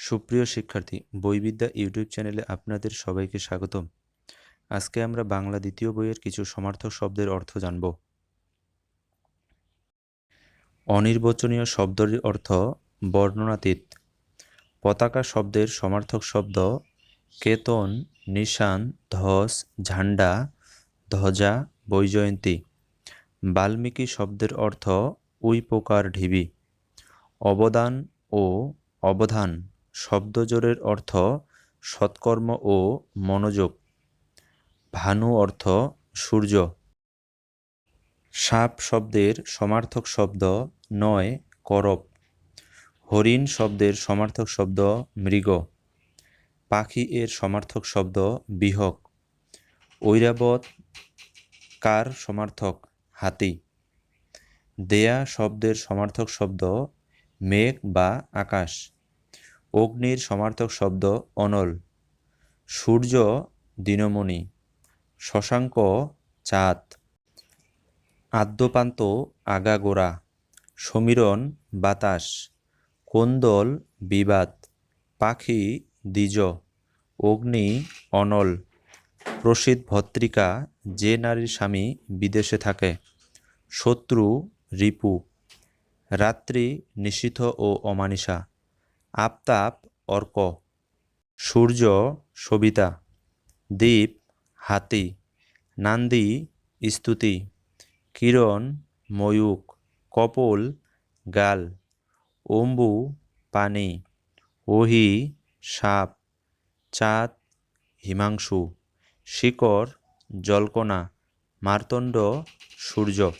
সুপ্রিয় শিক্ষার্থী, বইবিদ্যা ইউটিউব চ্যানেলে আপনাদের সবাইকে স্বাগতম। আজকে আমরা বাংলা দ্বিতীয় বইয়ের কিছু সমার্থক শব্দের অর্থ জানব। অনির্বচনীয় শব্দের অর্থ বর্ণনাতীত। পতাকা শব্দের সমার্থক শব্দ কেতন, নিশান, ধ্বজ, ঝান্ডা, ধ্বজা, বৈজয়ন্তী। বাল্মীকি শব্দের অর্থ উইপোকার ঢিবি। অবদান ও অবধান শব্দজোড়ের অর্থ সৎকর্ম ও মনোযোগ। ভানু অর্থ সূর্য। সাপ শব্দের সমার্থক শব্দ নয় করব। হরিণ শব্দের সমার্থক শব্দ মৃগ। পাখি এর সমার্থক শব্দ বিহক। ঐরাবত কার সমার্থক হাতি। দেয়া শব্দের সমার্থক শব্দ মেঘ বা আকাশ। অগ্নির সমার্থক শব্দ অনল। সূর্য দিনমণি। শশাঙ্ক চাঁদ। আদ্যপান্ত আগাগোড়া। সমীরণ বাতাস। কোন্দল বিবাদ। পাখি দ্বিজ। অগ্নি অনল। প্রসিদ ভদ্রিকা যে নারীর স্বামী বিদেশে থাকে। শত্রু রিপু। রাত্রি নিশীথ ও অমানিসা। আফতাব অর্ক। সূর্য সবিতা। দ্বীপ হাতি। নান্দি স্তুতি। কিরণ ময়ূক। কপোল গাল। অম্বু পানি। ওহি সাপ। চাঁদ হিমাংশু। শিকড় জলকণা। মার্তণ্ড সূর্য।